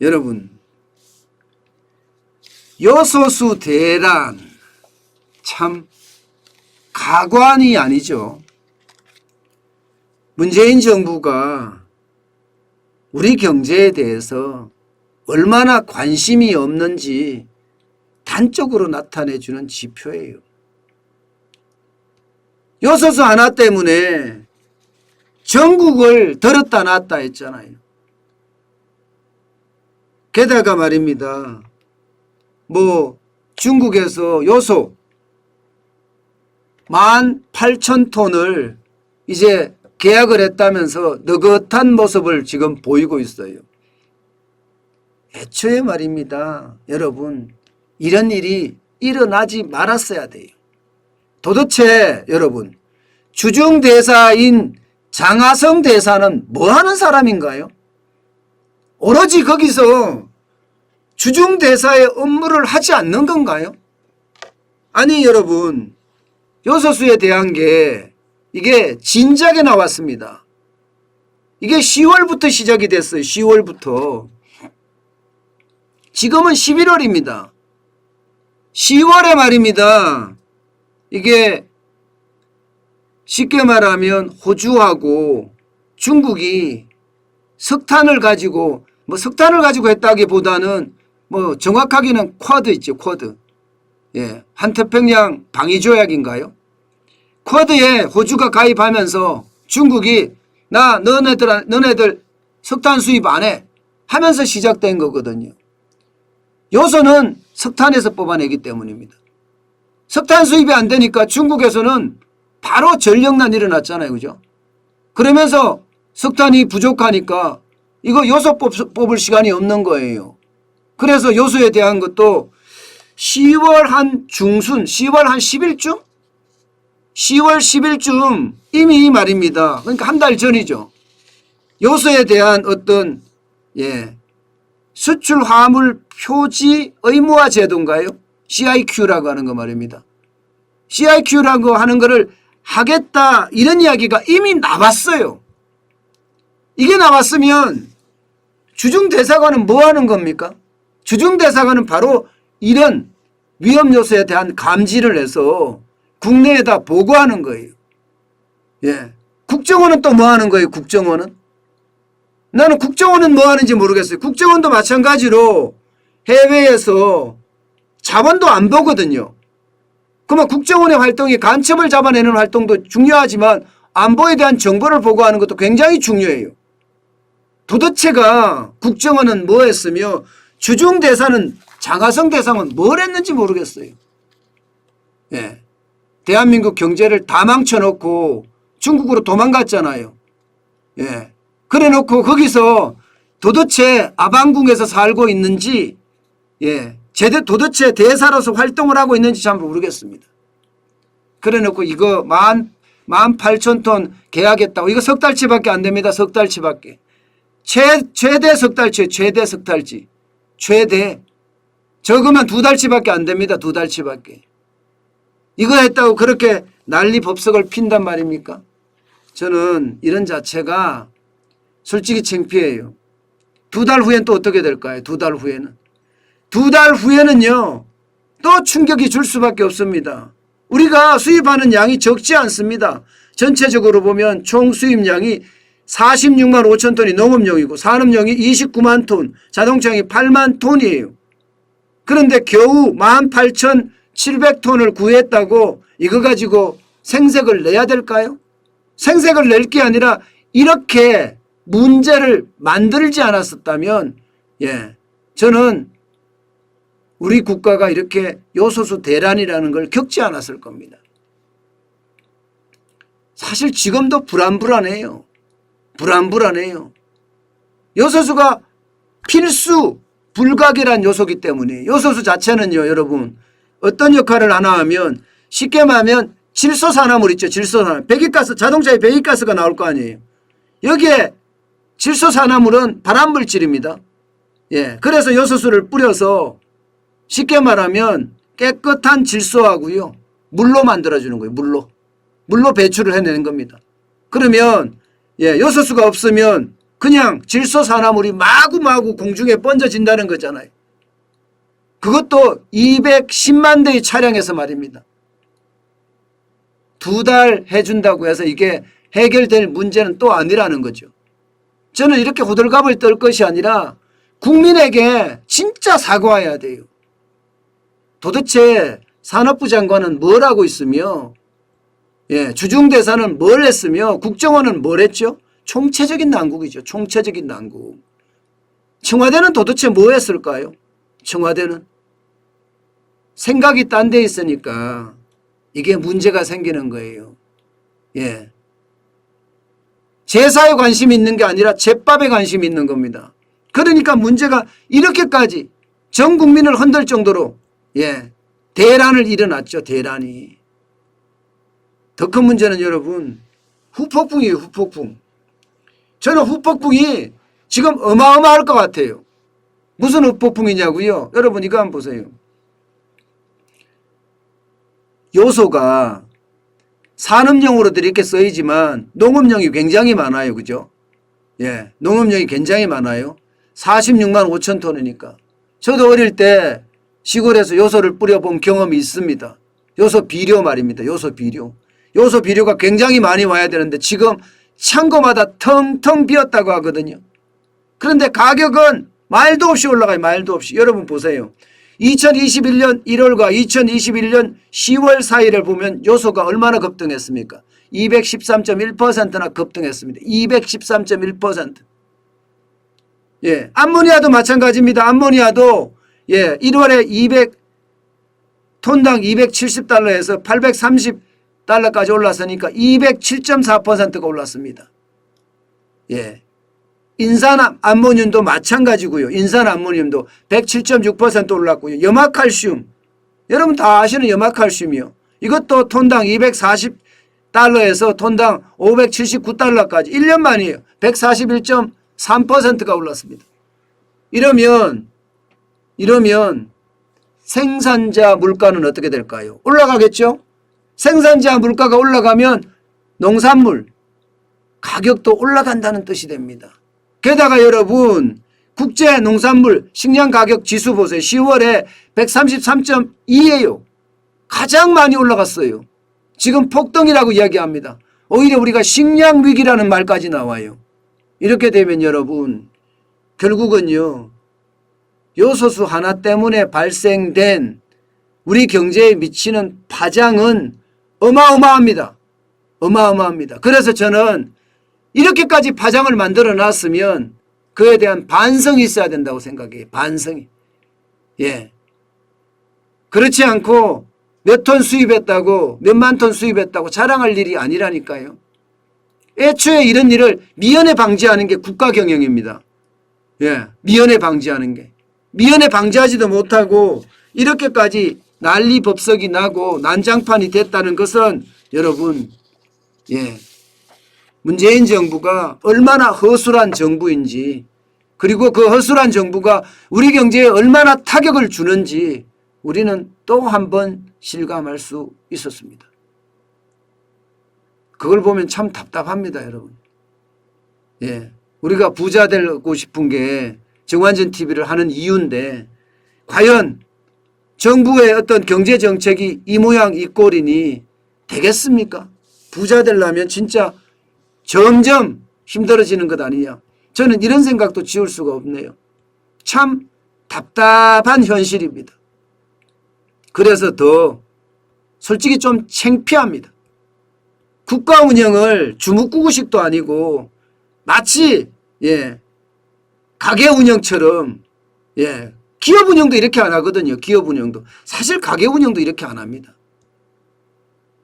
여러분, 요소수 대란 참 가관이 아니죠. 문재인 정부가 우리 경제에 대해서 얼마나 관심이 없는지 단적으로 나타내주는 지표예요. 요소수 하나 때문에 전국을 들었다 놨다 했잖아요. 게다가 말입니다. 중국에서 요소 18,000톤을 이제 계약을 했다면서 느긋한 모습을 지금 보이고 있어요. 애초에 말입니다. 여러분, 이런 일이 일어나지 말았어야 돼요. 도대체 여러분, 주중대사인 장하성 대사는 뭐 하는 사람인가요? 오로지 거기서 주중대사의 업무를 하지 않는 건가요? 아니 여러분, 요소수에 대한 게 이게 진작에 나왔습니다. 이게 10월부터 시작이 됐어요. 10월부터. 지금은 11월입니다. 10월에 말입니다. 이게 쉽게 말하면 호주하고 중국이 석탄을 가지고 했다기보다는 정확하게는 쿼드 있죠. 쿼드. 예, 한태평양 방위조약인가요? 쿼드에 호주가 가입하면서 중국이 너네들 석탄 수입 안 해 하면서 시작된 거거든요. 요소는 석탄에서 뽑아내기 때문입니다. 석탄 수입이 안 되니까 중국에서는 바로 전력난 일어났잖아요. 그죠? 그러면서 석탄이 부족하니까 이거 요소 뽑을 시간이 없는 거예요. 그래서 요소에 대한 것도 10월 한 중순, 10월 한 10일쯤? 10월 10일쯤 이미 말입니다. 그러니까 한 달 전이죠. 요소에 대한 어떤 수출 화물 표지 의무화 제도인가요? CIQ라고 하는 거 말입니다. CIQ라고 하는 거를 하겠다 이런 이야기가 이미 나왔어요. 이게 나왔으면 주중대사관은 뭐 하는 겁니까? 주중대사관은 바로 이런 위험 요소에 대한 감지를 해서 국내에다 보고하는 거예요. 예. 국정원은 또 뭐 하는 거예요? 국정원은? 나는 국정원은 뭐 하는지 모르겠어요. 국정원도 마찬가지로 해외에서 자원도 안 보거든요. 그러면 국정원의 활동이 간첩을 잡아내는 활동도 중요하지만 안보에 대한 정보를 보고하는 것도 굉장히 중요해요. 도대체가 국정원은 뭐 했으며 주중대사는 장하성 대사는 뭘 했는지 모르겠어요. 예. 대한민국 경제를 다 망쳐놓고 중국으로 도망갔잖아요. 예. 그래 놓고 거기서 도대체 아방궁에서 살고 있는지 도대체 대사로서 활동을 하고 있는지 잘 모르겠습니다. 그래 놓고 이거 18,000톤 계약했다고 이거 석 달치밖에 안 됩니다. 석 달치밖에. 최대 석달치. 최대. 적으면 2달치밖에 안 됩니다. 2달치밖에. 이거 했다고 그렇게 난리 법석을 핀단 말입니까? 저는 이런 자체가 솔직히 창피해요. 2달 후엔 또 어떻게 될까요? 2달 후에는. 2달 후에는요. 또 충격이 줄 수밖에 없습니다. 우리가 수입하는 양이 적지 않습니다. 전체적으로 보면 총 수입량이 46만 5천 톤이 농업용이고 산업용이 29만 톤, 자동차용이 8만 톤이에요. 그런데 겨우 18,700톤을 구했다고 이거 가지고 생색을 내야 될까요? 생색을 낼 게 아니라 이렇게 문제를 만들지 않았었다면 저는 우리 국가가 이렇게 요소수 대란이라는 걸 겪지 않았을 겁니다. 사실 지금도 불안불안해요. 요소수가 필수 불가결한 요소이기 때문에 요소수 자체는요. 여러분 어떤 역할을 하나 하면 쉽게 말하면 질소산화물 있죠. 질소산화물. 배기가스 자동차에 배기가스가 나올 거 아니에요. 여기에 질소산화물은 발암물질입니다. 그래서 요소수를 뿌려서 쉽게 말하면 깨끗한 질소하고요. 물로 만들어주는 거예요. 물로 배출을 해내는 겁니다. 그러면 요소수가 없으면 그냥 질소산화물이 마구마구 공중에 번져진다는 거잖아요. 그것도 210만 대의 차량에서 말입니다. 2달 해준다고 해서 이게 해결될 문제는 또 아니라는 거죠. 저는 이렇게 호들갑을 떨 것이 아니라 국민에게 진짜 사과해야 돼요. 도대체 산업부 장관은 뭘 하고 있으며, 주중대사는 뭘 했으며, 국정원은 뭘 했죠? 총체적인 난국이죠. 총체적인 난국. 청와대는 도대체 뭐 했을까요? 청와대는 생각이 딴 데 있으니까 이게 문제가 생기는 거예요. 제사에 관심이 있는 게 아니라 제밥에 관심이 있는 겁니다. 그러니까 문제가 이렇게까지 전 국민을 흔들 정도로 대란을 일어났죠. 대란이. 더 큰 문제는 여러분 후폭풍이에요. 후폭풍. 저는 후폭풍이 지금 어마어마할 것 같아요. 무슨 후폭풍이냐고요? 여러분 이거 한번 보세요. 요소가 산업용으로도 이렇게 쓰이지만 농업용이 굉장히 많아요. 그죠? 농업용이 굉장히 많아요. 46만 5천 톤이니까. 저도 어릴 때 시골에서 요소를 뿌려본 경험이 있습니다. 요소 비료 말입니다. 요소 비료. 요소 비료가 굉장히 많이 와야 되는데 지금 창고마다 텅텅 비었다고 하거든요. 그런데 가격은 말도 없이 올라가요. 말도 없이. 여러분 보세요. 2021년 1월과 2021년 10월 사이를 보면 요소가 얼마나 급등했습니까? 213.1%나 급등했습니다. 213.1%. 암모니아도 마찬가지입니다. 암모니아도 1월에 톤당 270달러에서 830달러까지 올랐으니까 207.4%가 올랐습니다. 인산 암모늄도 마찬가지고요. 인산 암모늄도 107.6% 올랐고요. 염화칼슘. 여러분 다 아시는 염화칼슘이요. 이것도 톤당 240달러에서 톤당 579달러까지 1년 만이에요. 141.3%가 올랐습니다. 이러면 생산자 물가는 어떻게 될까요? 올라가겠죠? 생산자 물가가 올라가면 농산물 가격도 올라간다는 뜻이 됩니다. 게다가 여러분 국제 농산물 식량 가격 지수 보세요. 10월에 133.2예요. 가장 많이 올라갔어요. 지금 폭등이라고 이야기합니다. 오히려 우리가 식량 위기라는 말까지 나와요. 이렇게 되면 여러분 결국은요. 요소수 하나 때문에 발생된 우리 경제에 미치는 파장은 어마어마합니다. 어마어마합니다. 그래서 저는 이렇게까지 파장을 만들어 놨으면 그에 대한 반성이 있어야 된다고 생각해요. 반성이. 그렇지 않고 몇 톤 수입했다고 몇만 톤 수입했다고 자랑할 일이 아니라니까요. 애초에 이런 일을 미연에 방지하는 게 국가 경영입니다. 미연에 방지하는 게. 미연에 방지하지도 못하고 이렇게까지 난리법석이 나고 난장판이 됐다는 것은 여러분 문재인 정부가 얼마나 허술한 정부인지 그리고 그 허술한 정부가 우리 경제에 얼마나 타격을 주는지 우리는 또 한 번 실감할 수 있었습니다. 그걸 보면 참 답답합니다, 여러분. 우리가 부자 되고 싶은 게 정관전 TV를 하는 이유인데 과연 정부의 어떤 경제정책이 이 모양 이 꼴이니 되겠습니까? 부자 되려면 진짜 점점 힘들어지는 것 아니냐. 저는 이런 생각도 지울 수가 없네요. 참 답답한 현실입니다. 그래서 더 솔직히 좀 창피합니다. 국가 운영을 주무구구식도 아니고 마치 가게 운영처럼 기업 운영도 이렇게 안 하거든요. 기업 운영도. 사실 가게 운영도 이렇게 안 합니다.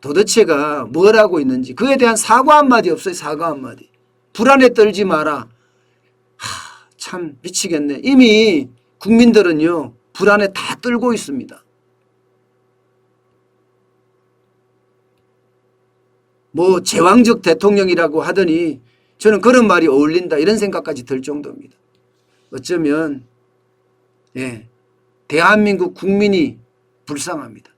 도대체가 뭘 하고 있는지 그에 대한 사과 한마디 없어요. 사과 한마디. 불안에 떨지 마라. 참 미치겠네. 이미 국민들은요. 불안에 다 떨고 있습니다. 뭐 제왕적 대통령이라고 하더니 저는 그런 말이 어울린다 이런 생각까지 들 정도입니다. 어쩌면 대한민국 국민이 불쌍합니다.